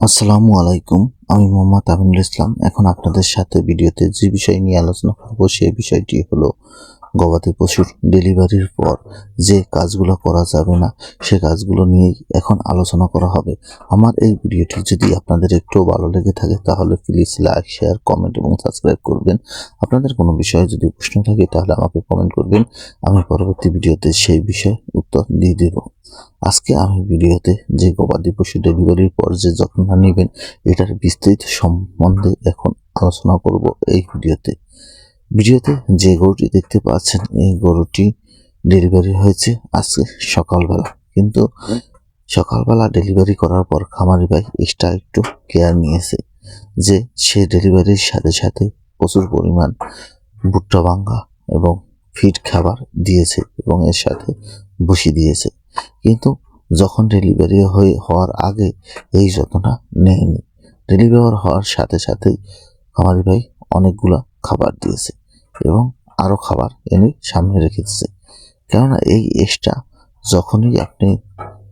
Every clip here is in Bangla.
আসসালামু আলাইকুম। আমি মোহাম্মদ আমিনুল ইসলাম। এখন আপনাদের সাথে ভিডিওতে যে বিষয় নিয়ে আলোচনা করব সেই বিষয়টি হলো গবাদি পশুর ডেলিভারির পর যে কাজগুলো করা যাবে না সে কাজগুলো নিয়েই এখন আলোচনা করা হবে। আমার এই ভিডিওটি যদি আপনাদের একটু ভালো লেগে থাকে তাহলে প্লিজ লাইক, শেয়ার, কমেন্ট এবং সাবস্ক্রাইব করবেন। আপনাদের কোনো বিষয়ে যদি প্রশ্ন থাকে তাহলে আমাকে কমেন্ট করবেন, আমি পরবর্তী ভিডিওতে সেই বিষয়ে উত্তর দিয়ে দেব। আজকে আমি ভিডিওতে যে গবাদি পশু ডেলিভারির পর যে যত্ন নেবেন এটার বিস্তারিত সম্বন্ধে এখন আলোচনা করব এই ভিডিওতে যে গরুটি দেখতে পাচ্ছেন এই গরুটি ডেলিভারি হয়েছে আজকে সকালবেলা, কিন্তু সকালবেলা ডেলিভারি করার পর খামারি ভাই এক্সট্রা একটু কেয়ার নিয়েছে যে সে ডেলিভারির সাথে সাথে প্রচুর পরিমাণ ভুট্টা ভাঙ্গা এবং ফিড খাবার দিয়েছে এবং এর সাথে ভুসি দিয়েছে, কিন্তু যখন ডেলিভারি হওয়ার আগে এই যত্নটা নেয়নি। ডেলিভারি হওয়ার সাথে সাথেই খামারি ভাই অনেকগুলা খাবার দিয়েছে এবং আরও খাবার এনে সামনে রেখে দিচ্ছে, কেননা এই এক্সট্রা যখনই আপনি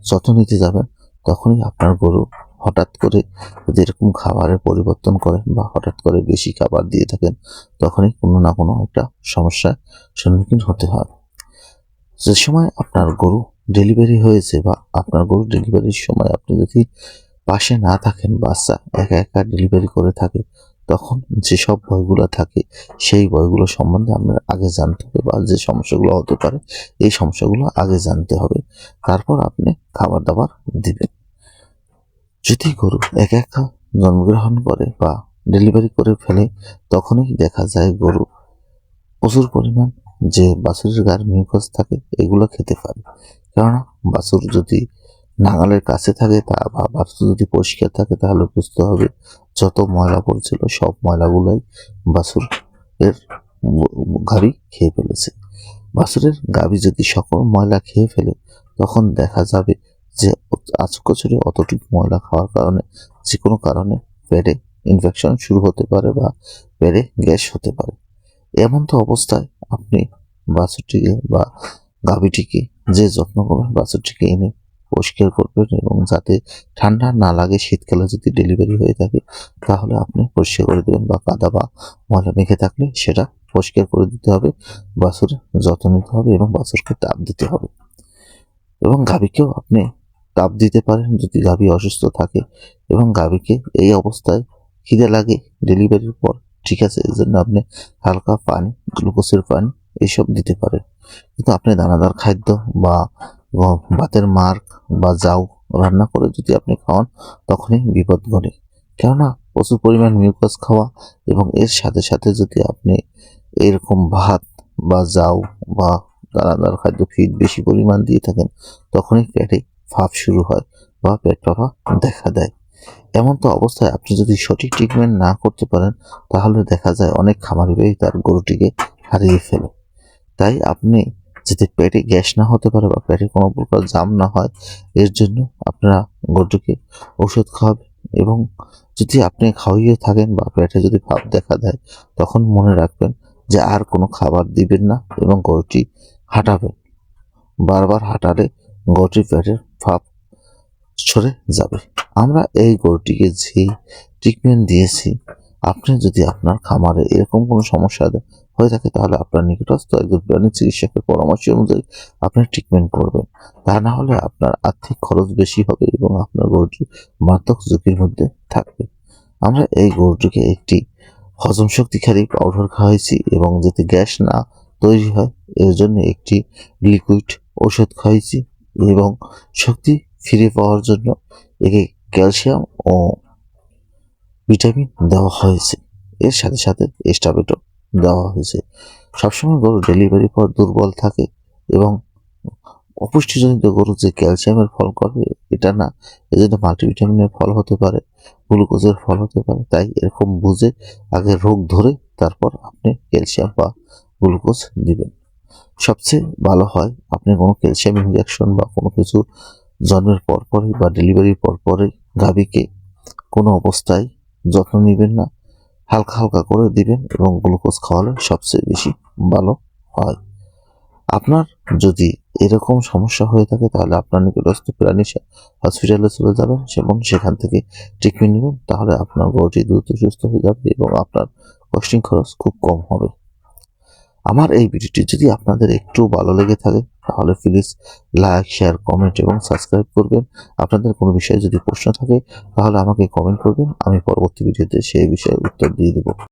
যত্ন নিতে যাবেন তখনই আপনার গরু হঠাৎ করে যদি এরকম খাবারের পরিবর্তন করেন বা হঠাৎ করে বেশি খাবার দিয়ে থাকেন তখনই কোনো না কোনো একটা সমস্যার সম্মুখীন হতে হয়। যে সময় আপনার গরু ডেলিভারি হয়েছে বা আপনার গরু ডেলিভারির সময় আপনি যদি পাশে না থাকেন, বাচ্চা একা একা ডেলিভারি করে থাকে, তখন যেসব ভয়গুলো থাকে সেই ভয়গুলো সম্বন্ধে আপনার আগে জানতে হবে বা যে সমস্যাগুলো হতে পারে এই সমস্যাগুলো আগে জানতে হবে, তারপর আপনি খাবার দাবার দিবেন। যদি গরু একা একা জন্মগ্রহণ করে বা ডেলিভারি করে ফেলে তখনই দেখা যায় গরু প্রচুর পরিমাণ যে বাছুরের গায়ের মিউকাস থাকে এগুলো খেতে পারে, কেননা বাছুর যদি নাগালের কাছে থাকে তা বা বাছুর যদি পরিষ্কার থাকে তাহলে বুঝতে হবে যত ময়লা পড়েছিল সব ময়লাগুলোই বাছুর এর গাভী খেয়ে ফেলেছে। বাছুরের গাভী যদি সকল ময়লা খেয়ে ফেলে তখন দেখা যাবে যে আচকচরে অতটুকু ময়লা খাওয়ার কারণে যে কোনো কারণে পেটে ইনফেকশন শুরু হতে পারে বা পেটে গ্যাস হতে পারে। এমন তো অবস্থায় আপনি বাছুরটিকে বা গাভীটিকে যে যত্ন করবেন বাছুরটিকে এনে পরিষ্কার করবেন এবং যাতে ঠান্ডা না লাগে। শীতকালে যদি ডেলিভারি হয়ে থাকে তাহলে আপনি পরিষ্কার করে দেবেন বা কাদা বা ময়লা মেখে থাকলে সেটা পরিষ্কার করে দিতে হবে। বাছুরের যত্ন নিতে হবে এবং বাছুরকে তাপ দিতে হবে এবং গাভীকেও আপনি তাপ দিতে পারেন যদি গাভী অসুস্থ থাকে এবং গাভীকে এই অবস্থায় খিদে লাগে ডেলিভারির পর, ঠিক আছে, এই জন্য আপনি হালকা পানি, গ্লুকোজের পানি এইসব দিতে পারেন। কিন্তু আপনি দানাদার খাদ্য বা ভাতের মার্ক বা জাউ রান্না করে যদি আপনি খাওয়ান তখনই বিপদ ঘটে, কেননা প্রচুর পরিমাণ মিউকাস খাওয়া এবং এর সাথে সাথে যদি আপনি এরকম ভাত বা জাউ বা দানাদার খাদ্য ফিড বেশি পরিমাণ দিয়ে থাকেন তখনই পেটে ফাঁপ শুরু হয় বা পেট ফাঁপা দেখা দেয়। এমন তো অবস্থায় আপনি যদি সঠিক ট্রিটমেন্ট না করতে পারেন তাহলে দেখা যায় অনেক খামারি ভাই তার গরুটিকে হারিয়ে ফেলে। তাই আপনি যাতে পেটে গ্যাস না হতে পারে বা পেটে কোনো প্রকার জাম না হয় এর জন্য আপনারা গরুটিকে ওষুধ খাওয়াবেন এবং যদি আপনি খাওয়িয়ে থাকেন বা পেটে যদি ভাব দেখা দেয় তখন মনে রাখবেন যে আর কোনো খাবার দিবেন না এবং গরুটি হাঁটাবেন। বারবার হাঁটালে গরুটির পেটের ভাব সরে যাবে। আমরা এই গরুটিকে যে ট্রিটমেন্ট দিয়েছি, আপনি যদি আপনার খামারে এরকম কোনো সমস্যা হয়ে থাকে তাহলে আপনার নিকটস্থ একজন প্রাণী চিকিৎসকের পরামর্শ অনুযায়ী আপনি ট্রিটমেন্ট করবেন। তা না হলে আপনার আর্থিক খরচ বেশি হবে এবং আপনার গরুটি মারাত্মক ঝুঁকির মধ্যে থাকবে। আমরা এই গরুটিকে একটি হজম শক্তিকারী পাউডার খাওয়াইছি এবং যাতে গ্যাস না তৈরি হয় এর জন্য একটি লিকুইড ওষুধ খাওয়াইছি এবং শক্তি ফিরে পাওয়ার জন্য একে ক্যালসিয়াম ও ভিটামিন দেওয়া হয়েছে, এর সাথে সাথে স্টাবেটও দেওয়া হয়েছে। সবসময় গরু ডেলিভারির পর দুর্বল থাকে এবং অপুষ্টিজনিত গরু যে ক্যালসিয়ামের ফল করে এটা না, এজন্য মাল্টিভিটামিনের ফল হতে পারে, গ্লুকোজের ফল হতে পারে। তাই এরকম বুঝে আগে রোগ ধরে তারপর আপনি ক্যালসিয়াম বা গ্লুকোজ দিবেন। সবচেয়ে ভালো হয় আপনি কোনো ক্যালসিয়াম ইনজেকশন বা কোনো কিছু জন্মের পরপরই বা ডেলিভারির পরপরই গাভীকে কোনো অবস্থায় যত্ন নেবেন না, হালকা হালকা করে দিবেন এবং গ্লুকোজ খাওয়ালে সবচেয়ে বেশি ভালো হয়। আপনার যদি এরকম সমস্যা হয়ে থাকে তাহলে আপনার নিকটস্থ প্রাণী হসপিটালে চলে যাবেন এবং সেখান থেকে ট্রিটমেন্ট নেবেন। তাহলে আপনার গরুটি দ্রুত সুস্থ হয়ে যাবে এবং আপনার কস্টিং খরচ খুব কম হবে। আমার এই ভিডিওটি যদি আপনাদের একটু ভালো লেগে থাকে তাহলে প্লিজ লাইক, শেয়ার, কমেন্ট এবং সাবস্ক্রাইব করবেন। আপনাদের কোনো বিষয়ে যদি প্রশ্ন থাকে তাহলে আমাকে কমেন্ট করবেন, আমি পরবর্তী ভিডিওতে সেই বিষয়ে উত্তর দিয়ে দেব।